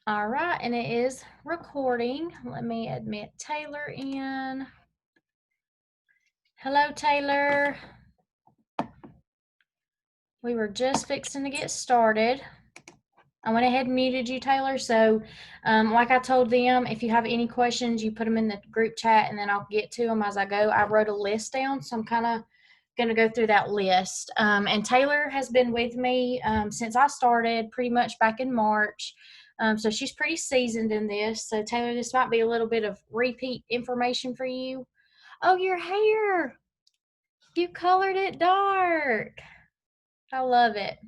All right, and it is recording. Let me admit Taylor in. Hello, Taylor. We were just fixing to get started. I went ahead and muted you, Taylor. So, like I told them, if you have any questions, you put them in the group chat and then I'll get to them as I go. I wrote a list down, so I'm kind of going to go through that list. And Taylor has been with me since I started pretty much back in March. So she's pretty seasoned in this. So, Taylor, this might be a little bit of repeat information for you. Oh, your hair. You colored it dark. I love it.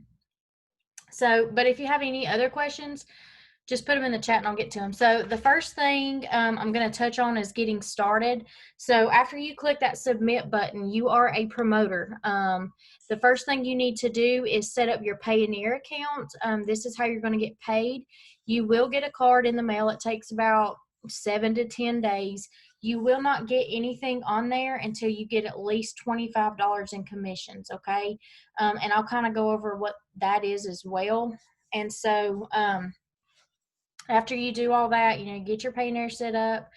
So, but if you have any other questions, just put them in the chat and I'll get to them. So the first thing I'm going to touch on is getting started. So after you click that submit button, you are a promoter. The first thing you need to do is set up your Payoneer account. This is how you're going to get paid. You will get a card in the mail. It takes about 7 to 10 days. You will not get anything on there until you get at least $25 in commissions, okay? And I'll kind of go over what that is as well. And so after you do all that, you get your Payoneer set up.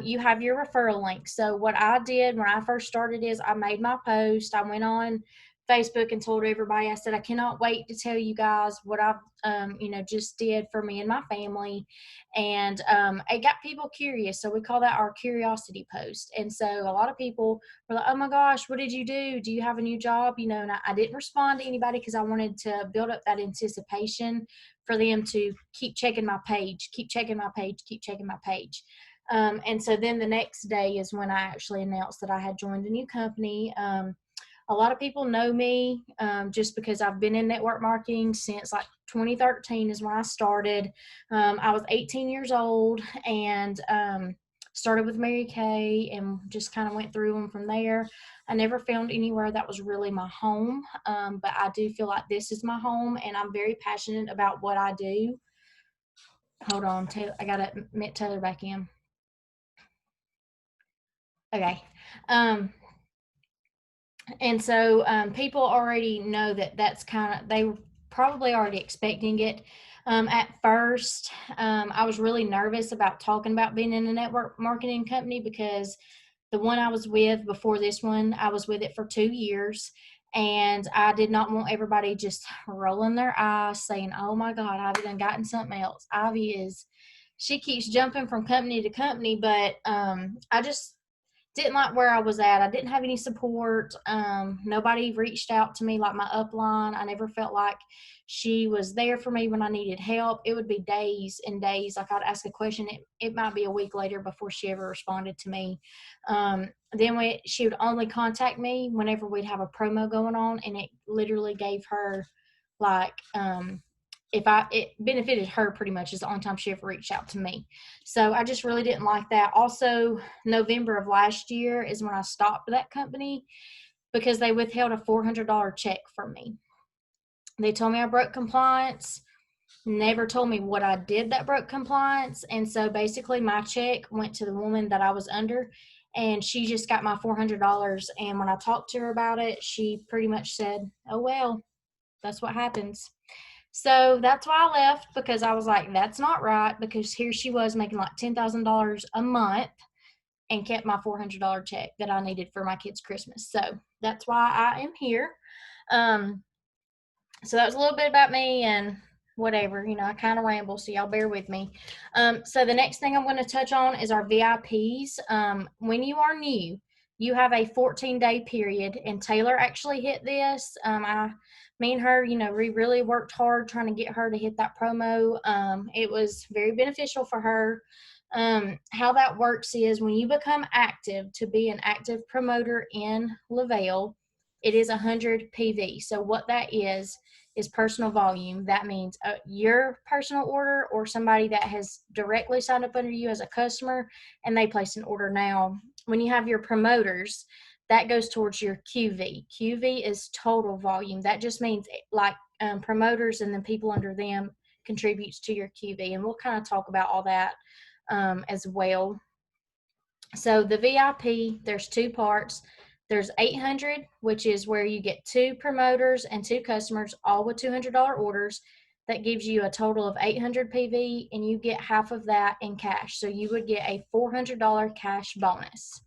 You have your referral link. So what I did when I first started is I made my post. I went on Facebook and told everybody. I said I cannot wait to tell you guys what I've just did for me and my family, and it got people curious. So we call that our curiosity post. And so a lot of people were like, "Oh my gosh, what did you do? Do you have a new job?" And I didn't respond to anybody because I wanted to build up that anticipation for them to keep checking my page, keep checking my page, keep checking my page. And so then the next day is when I actually announced that I had joined a new company. A lot of people know me just because I've been in network marketing since like 2013 is when I started. I was 18 years old and started with Mary Kay and just kind of went through them from there. I never found anywhere that was really my home, but I do feel like this is my home and I'm very passionate about what I do. Hold on, Taylor, I got to admit Taylor back in. Okay. Um, and so people already know that that's kind of, they were probably already expecting it. At first, I was really nervous about talking about being in a network marketing company because the one I was with before this one, I was with it for 2 years. And I did not want everybody just rolling their eyes saying, "Oh my God, Ivy done gotten something else." She keeps jumping from company to company, but I just didn't like where I was at. I didn't have any support. Nobody reached out to me like my upline. I never felt like she was there for me when I needed help. It would be days and days. Like I'd ask a question, it might be a week later before she ever responded to me. Then she would only contact me whenever we'd have a promo going on, and it literally gave her like it benefited her pretty much is the only time she ever reached out to me. So I just really didn't like that. Also, November of last year is when I stopped that company because they withheld a $400 check from me. They told me I broke compliance, never told me what I did that broke compliance. And so basically, my check went to the woman that I was under, and she just got my $400. And when I talked to her about it, she pretty much said, "Oh, well, that's what happens." So that's why I left, because I was like, that's not right, because here she was making like $10,000 a month and kept my $400 check that I needed for my kids' Christmas. So that's why I am here. Um, so that was a little bit about me and whatever, I kind of ramble, so y'all bear with me. So the next thing I'm going to touch on is our VIPs. When you are new, you have a 14-day period, and Taylor actually hit this. Me and her, we really worked hard trying to get her to hit that promo. It was very beneficial for her. How that works is when you become active to be an active promoter in Lavelle, it is 100 PV. So what that is personal volume. That means your personal order or somebody that has directly signed up under you as a customer and they place an order. Now, when you have your promoters, that goes towards your QV. QV is total volume. That just means like promoters and then people under them contributes to your QV. And we'll kind of talk about all that as well. So the VIP, there's two parts. There's 800, which is where you get two promoters and two customers, all with $200 orders. that gives you a total of 800 PV, and you get half of that in cash. So you would get a $400 cash bonus.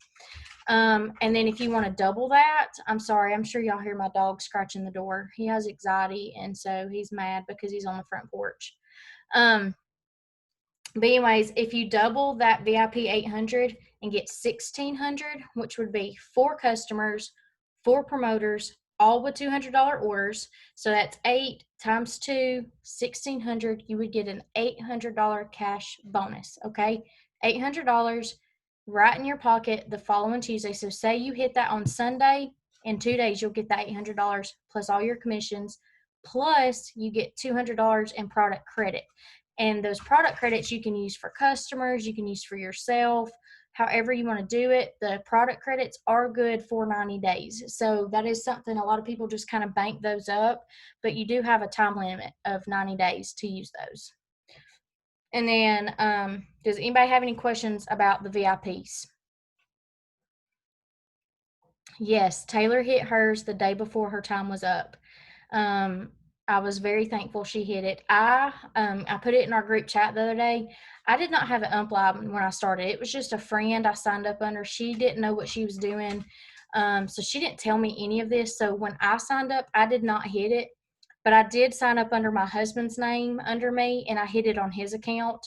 And then if you want to double that, I'm sorry, I'm sure y'all hear my dog scratching the door. He has anxiety, and so he's mad because he's on the front porch. But anyways, if you double that VIP 800 and get 1600, which would be 4 customers, 4 promoters, all with $200 orders. So that's 8 times 2, 1600. You would get an $800 cash bonus. Okay, $800 right in your pocket the following Tuesday. So say you hit that on Sunday, in 2 days you'll get that $800 plus all your commissions, plus you get $200 in product credit. And those product credits you can use for customers, you can use for yourself, however you want to do it. The product credits are good for 90 days. So that is something a lot of people just kind of bank those up, but you do have a time limit of 90 days to use those. And then, does anybody have any questions about the VIPs? Yes, Taylor hit hers the day before her time was up. I was very thankful she hit it. I put it in our group chat the other day. I did not have an upline when I started. It was just a friend I signed up under. She didn't know what she was doing. So she didn't tell me any of this. So when I signed up, I did not hit it, but I did sign up under my husband's name under me, and I hit it on his account.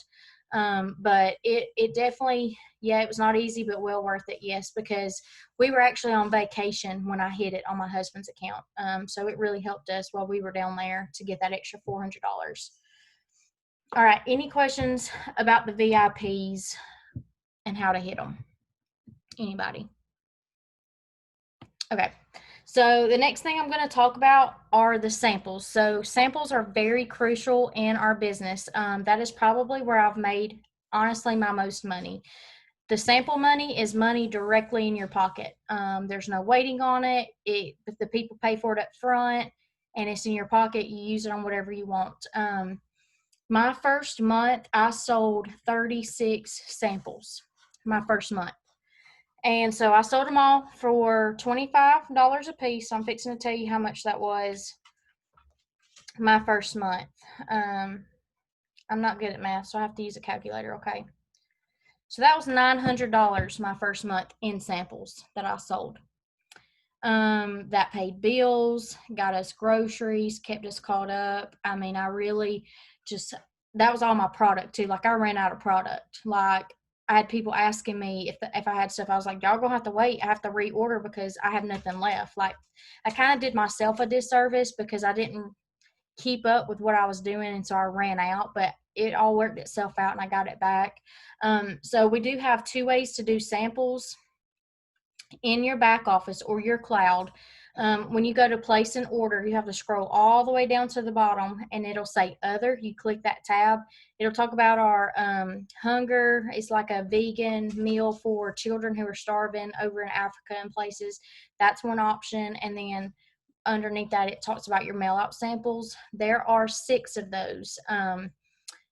But it definitely, yeah, it was not easy, but well worth it. Yes, because we were actually on vacation when I hit it on my husband's account. So it really helped us while we were down there to get that extra $400. All right. Any questions about the VIPs and how to hit them? Anybody? Okay. So the next thing I'm going to talk about are the samples. So samples are very crucial in our business. That is probably where I've made, honestly, my most money. The sample money is money directly in your pocket. There's no waiting on it. If the people pay for it up front and it's in your pocket, you use it on whatever you want. My first month, I sold 36 samples my first month. And so I sold them all for $25 a piece. I'm fixing to tell you how much that was my first month. I'm not good at math, so I have to use a calculator, okay? So that was $900 my first month in samples that I sold. That paid bills, got us groceries, kept us caught up. I mean, I really just, that was all my product too. Like I ran out of product. Like I had people asking me if I had stuff. I was like, y'all gonna have to wait. I have to reorder because I have nothing left. Like I kind of did myself a disservice because I didn't keep up with what I was doing, and so I ran out, but it all worked itself out and I got it back. So we do have 2 ways to do samples in your back office or your cloud. When you go to place an order, you have to scroll all the way down to the bottom and it'll say other. You click that tab. It'll talk about our hunger. It's like a vegan meal for children who are starving over in Africa and places. That's one option. And then underneath that, it talks about your mail out samples. There are 6 of those.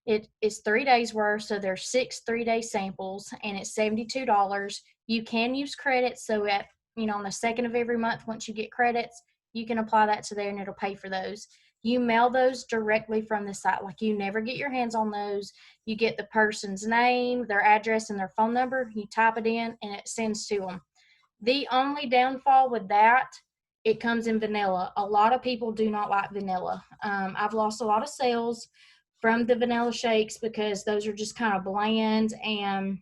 It is 3 days worth, so there's 6 3-day samples, and it's $72. You can use credits, so at on the 2nd of every month, once you get credits, you can apply that to there, and it'll pay for those. You mail those directly from the site. Like you never get your hands on those. You get the person's name, their address, and their phone number. You type it in, and it sends to them. The only downfall with that, it comes in vanilla. A lot of people do not like vanilla. I've lost a lot of sales from the vanilla shakes because those are just kind of bland, and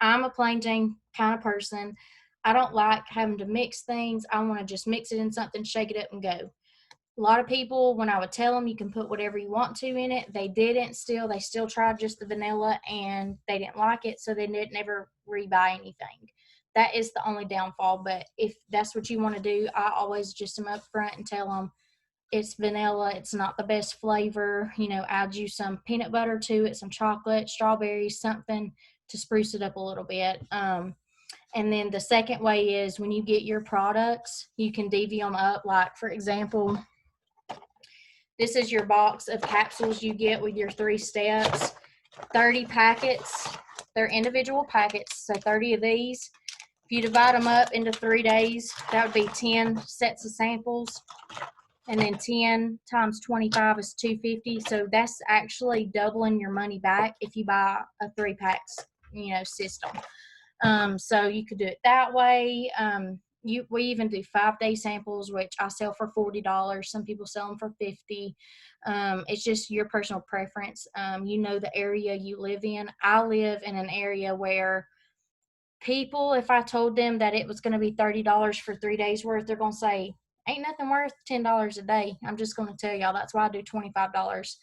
I'm a plain Jane kind of person. I don't like having to mix things. I want to just mix it in something, shake it up, and go. A lot of people, when I would tell them you can put whatever you want to in it, they didn't still. They still tried just the vanilla, and they didn't like it, so they didn't ever rebuy anything. That is the only downfall, but if that's what you want to do, I always just am up front and tell them, it's vanilla, it's not the best flavor, add you some peanut butter to it, some chocolate, strawberries, something to spruce it up a little bit. And then the second way is when you get your products, you can divvy them up. Like, for example, this is your box of capsules you get with your 3 steps, 30 packets. They're individual packets, so 30 of these. If you divide them up into 3 days, that would be 10 sets of samples. and then 10 times 25 is 250. So that's actually doubling your money back if you buy a 3-packs, system. So you could do it that way. We even do 5-day samples, which I sell for $40. Some people sell them for $50. It's just your personal preference. The area you live in. I live in an area where people, if I told them that it was going to be $30 for 3 days worth, they're going to say, ain't nothing worth $10 a day. I'm just going to tell y'all. That's why I do $25.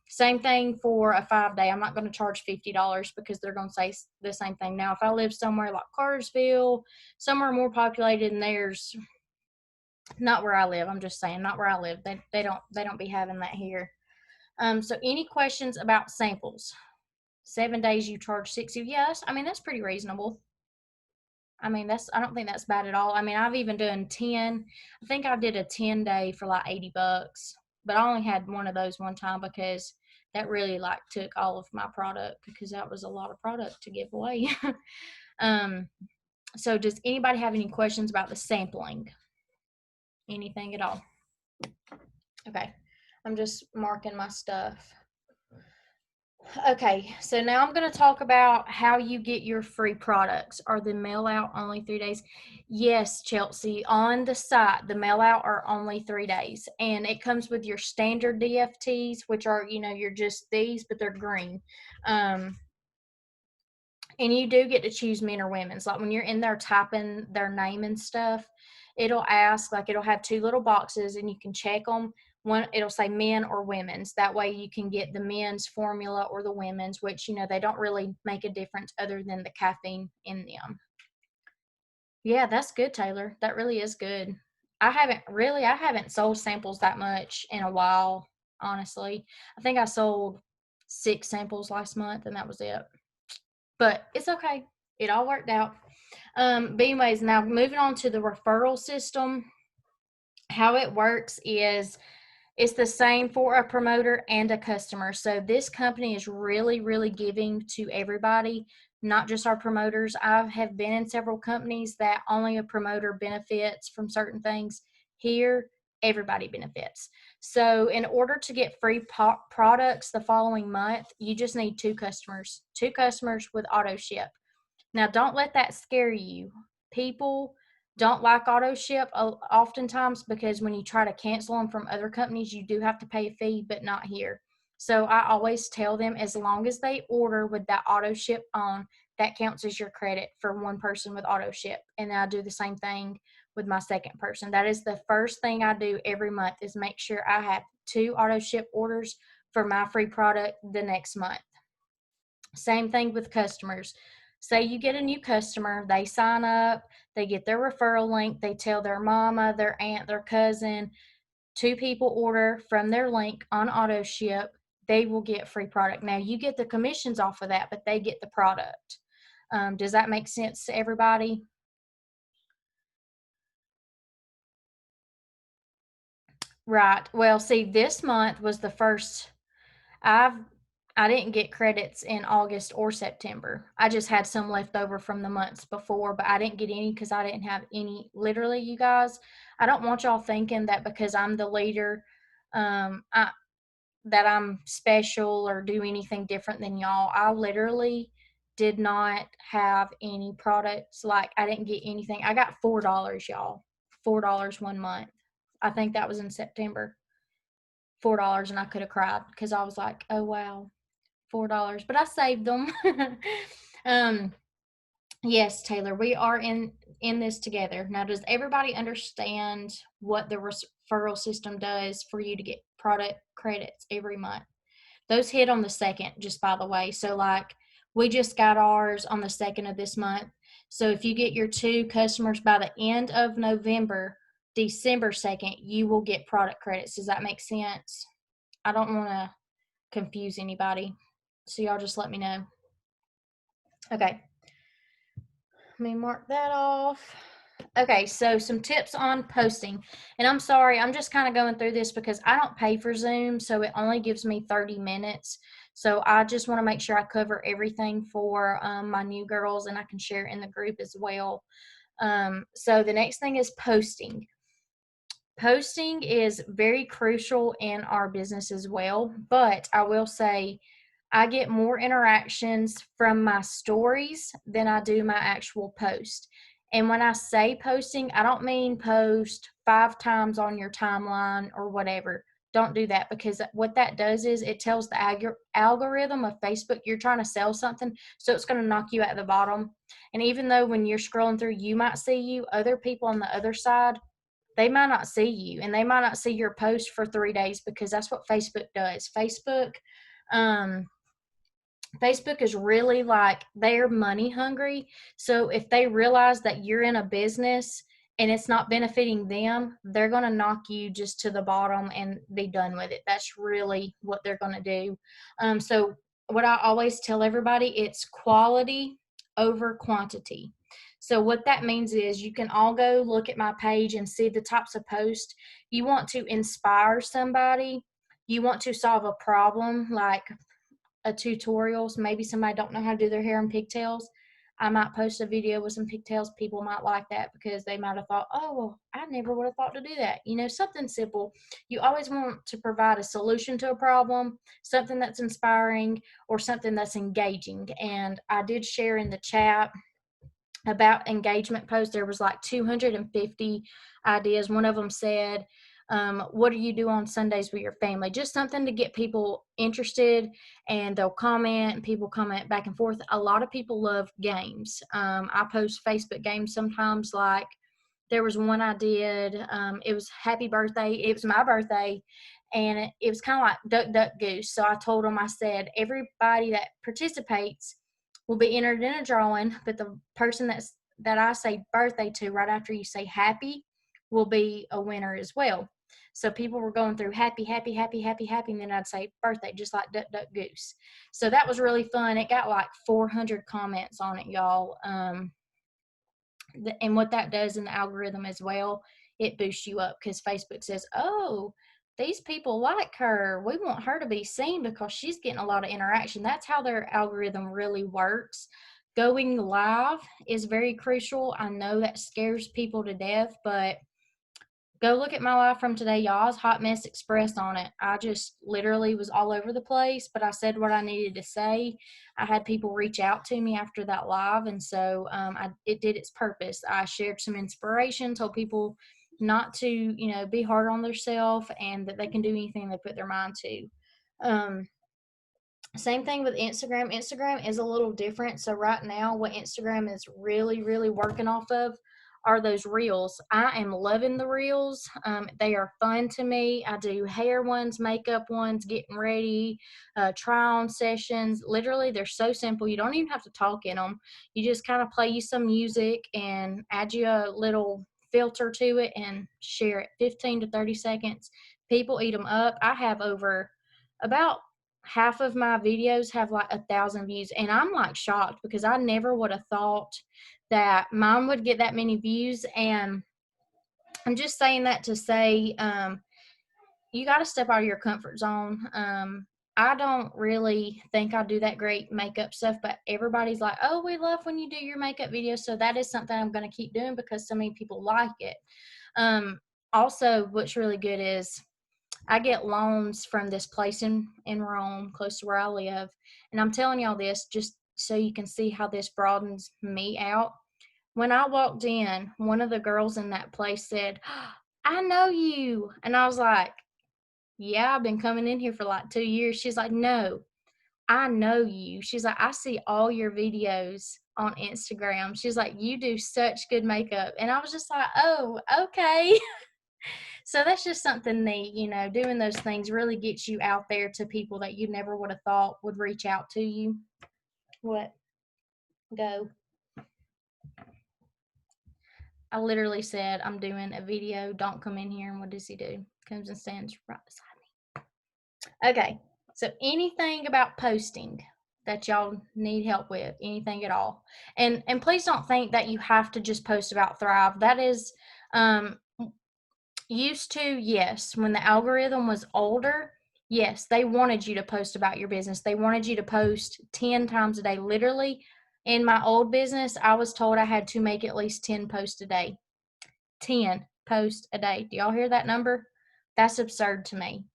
Same thing for a 5-day. I'm not going to charge $50 because they're going to say the same thing. Now, if I live somewhere like Cartersville, somewhere more populated, and there's not where I live. I'm just saying, not where I live. They don't be having that here. So any questions about samples? 7 days you charge 60. Yes, that's pretty reasonable. I don't think that's bad at all. I've even done 10. I think I did a 10-day for like $80, but I only had one of those one time because that really took all of my product, because that was a lot of product to give away. So does anybody have any questions about the sampling? Anything at all? Okay, I'm just marking my stuff. Okay, so now I'm going to talk about how you get your free products. Are the mail out only 3 days? Yes, Chelsea, on the site, the mail out are only 3 days, and it comes with your standard DFTs, which are, you're just these, but they're green. And you do get to choose men or women's. Like when you're in there typing their name and stuff, it'll ask, it'll have 2 little boxes and you can check them. One, it'll say men or women's. That way you can get the men's formula or the women's, which, they don't really make a difference other than the caffeine in them. Yeah, that's good, Taylor. That really is good. I haven't sold samples that much in a while, honestly. I think I sold 6 samples last month and that was it. But it's okay. It all worked out. But anyways, now moving on to the referral system. How it works is it's the same for a promoter and a customer. So this company is really, really giving to everybody, not just our promoters. I have been in several companies that only a promoter benefits from certain things. Here, everybody benefits. So in order to get free products the following month, you just need 2 customers with auto ship. Now, don't let that scare you. People don't like auto ship oftentimes because when you try to cancel them from other companies, you do have to pay a fee, but not here. So I always tell them, as long as they order with that auto ship on, that counts as your credit for one person with auto ship. And then I do the same thing with my second person. That is the first thing I do every month, is make sure I have 2 auto ship orders for my free product the next month. Same thing with customers. Say you get a new customer, they sign up, they get their referral link, they tell their mama, their aunt, their cousin, 2 people order from their link on auto ship, they will get free product. Now you get the commissions off of that, but they get the product. Does that make sense to everybody? Right. Well, see, this month was the first. I didn't get credits in August or September. I just had some left over from the months before, but I didn't get any because I didn't have any. Literally, you guys, I don't want y'all thinking that because I'm the leader, that I'm special or do anything different than y'all. I literally did not have any products. I didn't get anything. I got $4, y'all. $4 one month. I think that was in September. $4, and I could have cried because I was like, oh wow, $4, but I saved them. Yes, Taylor, we are in this together. Now, does everybody understand what the referral system does for you to get product credits every month? Those hit on the 2nd, just by the way. So we just got ours on the 2nd of this month. So if you get your 2 customers by the end of November, December 2nd, you will get product credits. Does that make sense? I don't want to confuse anybody, so y'all just let me know. Okay, let me mark that off. Okay, so some tips on posting. And I'm sorry, I'm just kind of going through this because I don't pay for Zoom, so it only gives me 30 minutes. So I just want to make sure I cover everything for my new girls, and I can share it in the group as well. So the next thing is posting. Posting is very crucial in our business as well, but I will say I get more interactions from my stories than I do my actual post. And when I say posting, I don't mean post 5 times on your timeline or whatever. Don't do that, because what that does is it tells the algorithm of Facebook you're trying to sell something, so it's going to knock you at the bottom. And even though when you're scrolling through, you might see you, other people on the other side, they might not see you, and they might not see your post for 3 days, because that's what Facebook does. Um, Facebook is really like, they're money hungry. So if they realize that you're in a business and it's not benefiting them, they're going to knock you just to the bottom and be done with it. That's really what they're going to do. So what I always tell everybody, it's quality over quantity. So what that means is you can all go look at my page and see the types of posts. You want to inspire somebody. You want to solve a problem, like a tutorials. Maybe somebody don't know how to do their hair in pigtails. I might post a video with some pigtails. People might like that because they might have thought, oh, well, I never would have thought to do that. Something simple. You always want to provide a solution to a problem, something that's inspiring, or something that's engaging. And I did share in the chat about engagement posts. There was like 250 ideas. One of them said, what do you do on Sundays with your family? Just something to get people interested, and they'll comment, and people comment back and forth. A lot of people love games. I post Facebook games sometimes. Like, there was one I did. It was happy birthday. It was my birthday, and it was kind of like duck, duck, goose. So I told them, I said, everybody that participates will be entered in a drawing, but the person that I say birthday to right after you say happy will be a winner as well. So people were going through happy, happy, happy, happy, happy, and then I'd say birthday, just like duck, duck, goose. So that was really fun. It got like 400 comments on it, y'all. And what that does in the algorithm as well, it boosts you up, because Facebook says, oh, these people like her. We want her to be seen because she's getting a lot of interaction. That's how their algorithm really works. Going live is very crucial. I know that scares people to death, but go look at my live from today, y'all. It's Hot Mess Express on it. I just literally was all over the place, but I said what I needed to say. I had people reach out to me after that live, and so it did its purpose. I shared some inspiration, told people not to, be hard on themselves, and that they can do anything they put their mind to. Same thing with Instagram. Instagram is a little different. So right now, what Instagram is really, really working off of are those reels. I am loving the reels. They are fun to me. I do hair ones, makeup ones, getting ready, try on sessions. Literally, they're so simple. You don't even have to talk in them. You just kind of play you some music and add you a little filter to it and share it. 15 to 30 seconds. People eat them up. I have over about half of my videos have like 1,000 views, and I'm like shocked, because I never would have thought that mine would get that many views. And I'm just saying that to say, you got to step out of your comfort zone. I don't really think I do that great makeup stuff, but everybody's like, oh, we love when you do your makeup videos. So that is something I'm going to keep doing because so many people like it. Also, what's really good is I get loans from this place in Rome, close to where I live. And I'm telling y'all this just so you can see how this broadens me out. When I walked in, one of the girls in that place said, I know you. And I was like, yeah, I've been coming in here for like 2 years. She's like, no, I know you. She's like, I see all your videos on Instagram. She's like, you do such good makeup. And I was just like, oh, okay. So that's just something neat, doing those things really gets you out there to people that you never would have thought would reach out to you. What? Go. I literally said, I'm doing a video. Don't come in here. And what does he do? Comes and stands right beside me. Okay. So anything about posting that y'all need help with, anything at all. And please don't think that you have to just post about Thrive. That is, used to, yes. When the algorithm was older, yes, they wanted you to post about your business. They wanted you to post 10 times a day. Literally, in my old business, I was told I had to make at least 10 posts a day. 10 posts a day. Do y'all hear that number? That's absurd to me.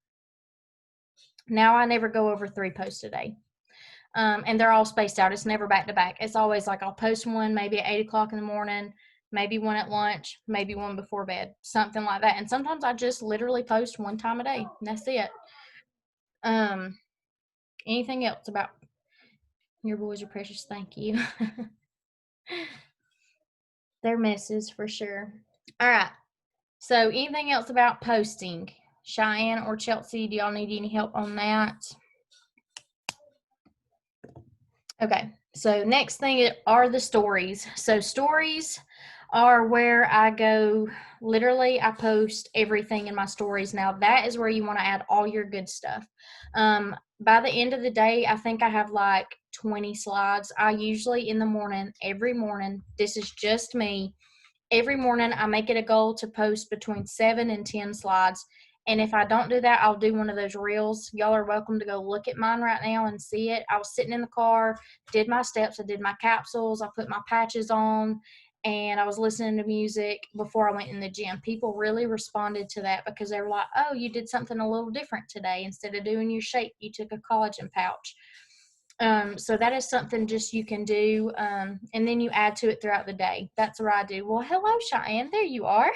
Now I never go over 3 posts a day. And they're all spaced out. It's never back to back. It's always like I'll post one maybe at 8 o'clock in the morning, maybe one at lunch, maybe one before bed, something like that. And sometimes I just literally post one time a day, and that's it. Anything else about your boys are precious? Thank you. They're messes for sure. All right. So anything else about posting? Cheyenne or Chelsea, do y'all need any help on that? Okay, so next thing are the stories. So stories are where I go, literally I post everything in my stories. Now that is where you want to add all your good stuff. By the end of the day, I think I have like 20 slides. I usually in the morning, every morning, this is just me, every morning I make it a goal to post between 7 and 10 slides. And if I don't do that, I'll do one of those reels. Y'all are welcome to go look at mine right now and see it. I was sitting in the car, did my steps, I did my capsules, I put my patches on, and I was listening to music before I went in the gym. People really responded to that because they were like, oh, you did something a little different today. Instead of doing your shake, you took a collagen pouch. So that is something just you can do, and then you add to it throughout the day. That's what I do. Well, hello, Cheyenne. There you are.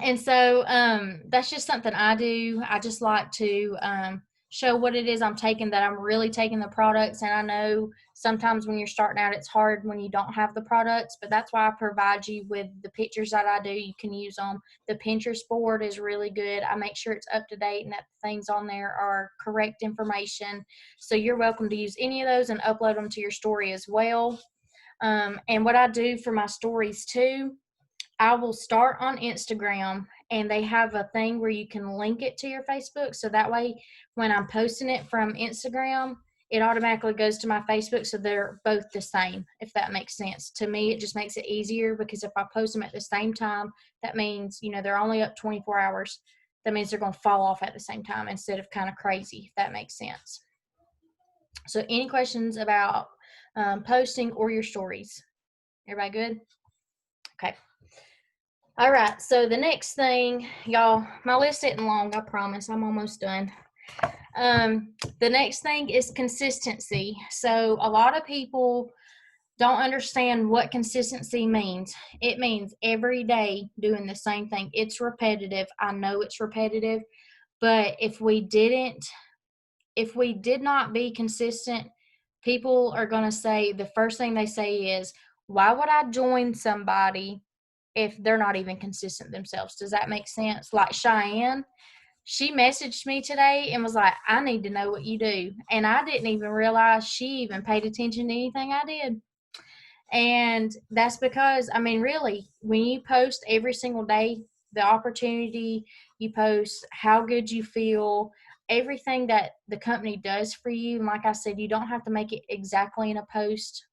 And so that's just something I do. I just like to show what it is I'm taking, that I'm really taking the products. And I know sometimes when you're starting out, it's hard when you don't have the products, but that's why I provide you with the pictures that I do. You can use them. The Pinterest board is really good. I make sure it's up to date and that the things on there are correct information. So you're welcome to use any of those and upload them to your story as well. And what I do for my stories too, I will start on Instagram, and they have a thing where you can link it to your Facebook. So that way, when I'm posting it from Instagram, it automatically goes to my Facebook. So they're both the same, if that makes sense. To me, it just makes it easier because if I post them at the same time, that means, they're only up 24 hours. That means they're going to fall off at the same time instead of kind of crazy, if that makes sense. So any questions about posting or your stories? Everybody good? Okay. All right, so the next thing, y'all, my list isn't long, I promise. I'm almost done. The next thing is consistency. So a lot of people don't understand what consistency means. It means every day doing the same thing. It's repetitive. I know it's repetitive, but if we did not be consistent, people are going to say, the first thing they say is, why would I join somebody if they're not even consistent themselves? Does that make sense? Like Cheyenne, she messaged me today and was like, I need to know what you do. And I didn't even realize she even paid attention to anything I did. And that's because, really, when you post every single day, the opportunity, you post how good you feel, everything that the company does for you. And like I said, you don't have to make it exactly in a post,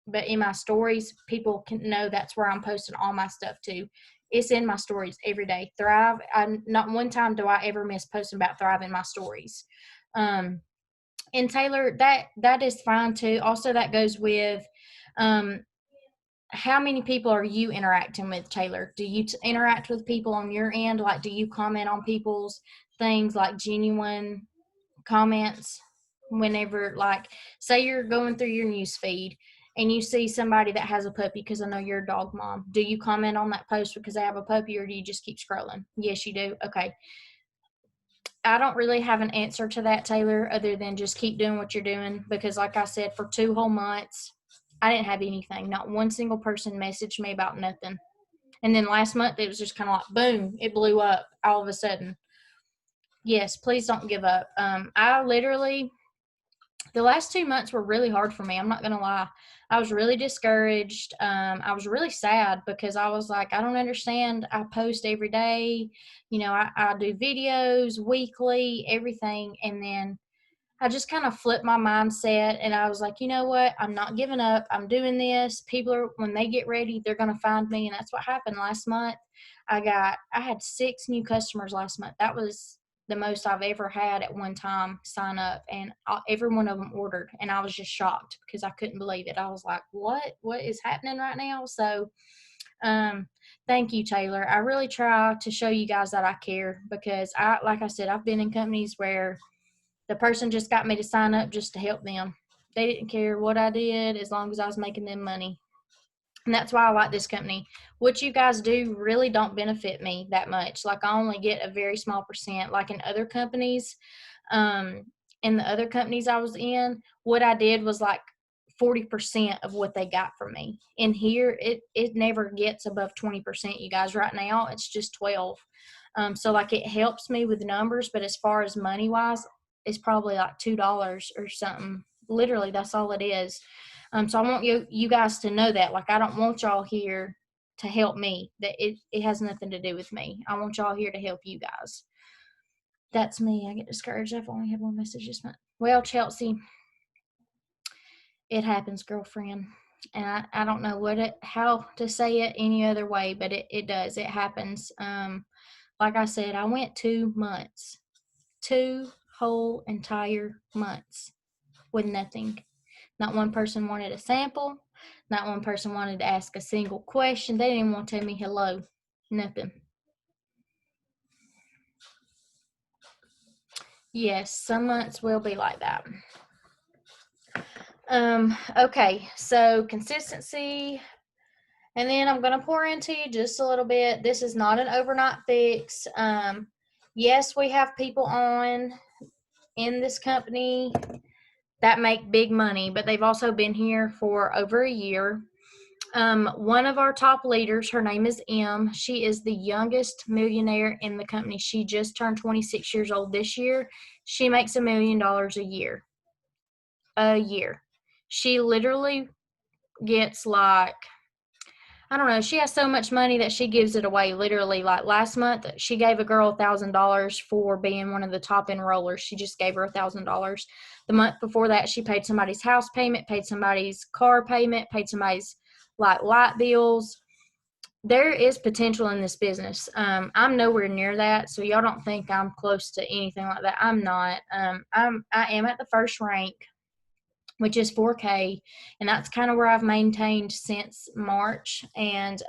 but in my stories, people can know that's where I'm posting all my stuff too. It's in my stories every day. Thrive. Not one time do I ever miss posting about Thrive in my stories. And Taylor, that is fine too. Also, that goes with how many people are you interacting with, Taylor? Do you interact with people on your end? Like, do you comment on people's things, like genuine comments? Whenever, like, say you're going through your news feed and you see somebody that has a puppy, because I know you're a dog mom, do you comment on that post because they have a puppy, or do you just keep scrolling? Yes, you do. Okay. I don't really have an answer to that, Taylor, other than just keep doing what you're doing, because like I said, for 2 whole months, I didn't have anything. Not one single person messaged me about nothing. And then last month, it was just kind of like, boom, it blew up all of a sudden. Yes, please don't give up. I literally, the last 2 months were really hard for me. I'm not going to lie. I was really discouraged. I was really sad because I was like, I don't understand. I post every day. I do videos weekly, everything. And then I just kind of flipped my mindset, and I was like, you know what? I'm not giving up. I'm doing this. People when they get ready, they're going to find me. And that's what happened last month. I had 6 new customers last month. That was the most I've ever had at one time sign up, and every one of them ordered. And I was just shocked because I couldn't believe it. I was like, what is happening right now? So, Thank you, Taylor. I really try to show you guys that I care, because like I said, I've been in companies where the person just got me to sign up just to help them. They didn't care what I did as long as I was making them money. And that's why I like this company. What you guys do really don't benefit me that much. Like, I only get a very small percent. Like in other companies, um, in the other companies I was in, what I did was like 40% of what they got from me. In here, it never gets above 20%, you guys. Right now, it's just 12. So like, it helps me with numbers, but as far as money wise, it's probably like $2 or something. Literally, that's all it is. So I want you guys to know that. Like, I don't want y'all here to help me. That it has nothing to do with me. I want y'all here to help you guys. That's me. I get discouraged. I've only had one message this month. Well, Chelsea, it happens, girlfriend. And I don't know how to say it any other way, but it does. It happens. Like I said, I went 2 months, 2 whole entire months with nothing. Not one person wanted a sample. Not one person wanted to ask a single question. They didn't even want to tell me hello. Nothing. Yes, some months will be like that. Okay, so consistency. And then I'm going to pour into you just a little bit. This is not an overnight fix. Yes, we have people on in this company that make big money, but they've also been here for over a year. One of our top leaders, her name is M. She is the youngest millionaire in the company. She just turned 26 years old this year. She makes $1 million a year. A year. She literally gets like, I don't know, she has so much money that she gives it away. Literally, like last month, she gave a girl $1,000 for being one of the top enrollers. She just gave her $1,000. The month before that, she paid somebody's house payment, paid somebody's car payment, paid somebody's like light bills. There is potential in this business. I'm nowhere near that, so y'all don't think I'm close to anything like that. I'm not. I am at the first rank, which is 4K, and that's kind of where I've maintained since March. And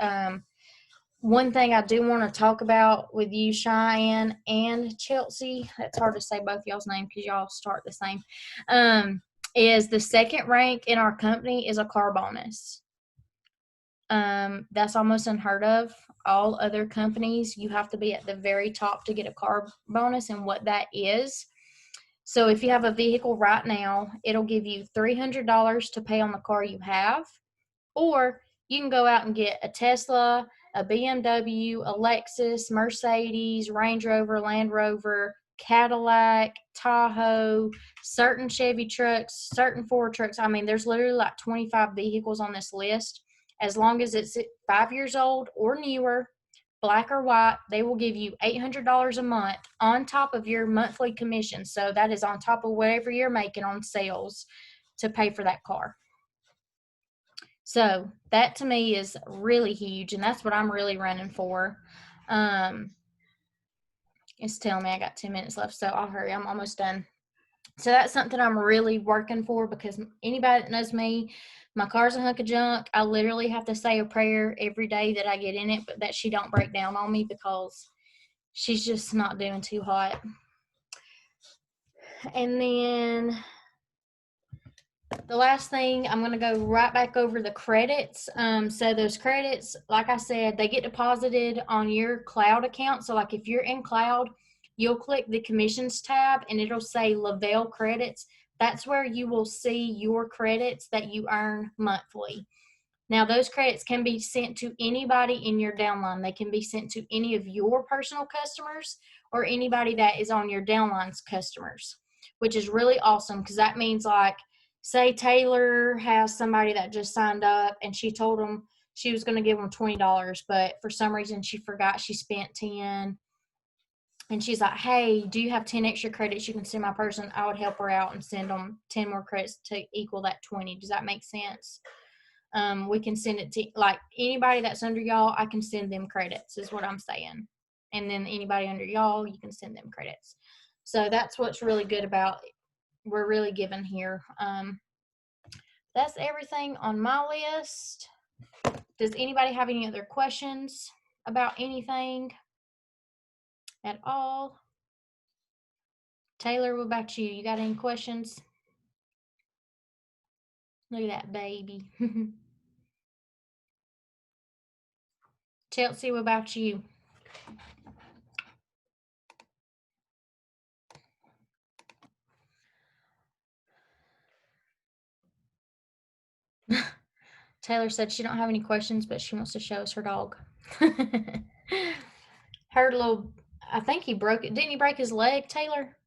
one thing I do want to talk about with you, Cheyenne and Chelsea, that's hard to say both y'all's names because y'all start the same, is the second rank in our company is a car bonus. That's almost unheard of. All other companies, you have to be at the very top to get a car bonus, and what that is. So if you have a vehicle right now, it'll give you $300 to pay on the car you have, or you can go out and get a Tesla, a BMW, a Lexus, Mercedes, Range Rover, Land Rover, Cadillac, Tahoe, certain Chevy trucks, certain Ford trucks. I mean, there's literally like 25 vehicles on this list. As long as it's 5 years old or newer, black or white, they will give you $800 a month on top of your monthly commission. So that is on top of whatever you're making on sales to pay for that car. So that to me is really huge, and that's what I'm really running for. It's telling me I got 10 minutes left, so I'll hurry. I'm almost done. So that's something I'm really working for, because anybody that knows me, my car's a hunk of junk. I literally have to say a prayer every day that I get in it, but that she don't break down on me, because she's just not doing too hot. And then the last thing, I'm going to go right back over the credits. So those credits, like I said, they get deposited on your cloud account. So like if you're in cloud, you'll click the commissions tab and it'll say Lavelle credits. That's where you will see your credits that you earn monthly. Now, those credits can be sent to anybody in your downline. They can be sent to any of your personal customers or anybody that is on your downline's customers, which is really awesome, because that means, like, say Taylor has somebody that just signed up and she told them she was going to give them $20, but for some reason she forgot she spent 10. And she's like, hey, do you have 10 extra credits you can send my person? I would help her out and send them 10 more credits to equal that 20. Does that make sense? We can send it to, like, anybody that's under y'all, I can send them credits, is what I'm saying. And then anybody under y'all, you can send them credits. So that's what's really good about it. We're really giving here. That's everything on my list. Does anybody have any other questions about anything at all? Taylor, what about you? You got any questions? Look at that baby. Chelsea, what about you? Taylor said she don't have any questions, but she wants to show us her dog. Her little, I think he broke it. Didn't he break his leg, Taylor?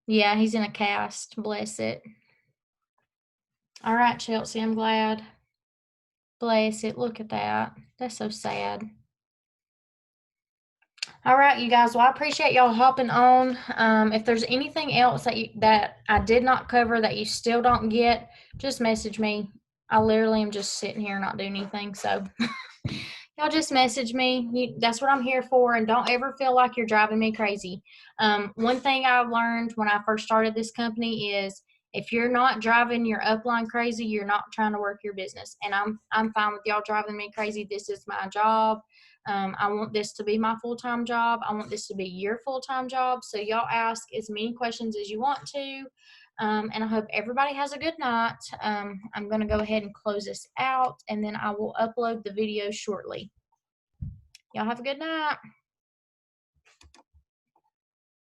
Yeah, he's in a cast. Bless it. All right, Chelsea, I'm glad. Bless it. Look at that. That's so sad. All right, you guys. Well, I appreciate y'all hopping on. If there's anything else that I did not cover that you still don't get, just message me. I literally am just sitting here not doing anything. So y'all just message me. That's what I'm here for. And don't ever feel like you're driving me crazy. One thing I learned when I first started this company is if you're not driving your upline crazy, you're not trying to work your business. And I'm fine with y'all driving me crazy. This is my job. I want this to be my full-time job. I want this to be your full-time job. So y'all ask as many questions as you want to. And I hope everybody has a good night. I'm going to go ahead and close this out, and then I will upload the video shortly. Y'all have a good night.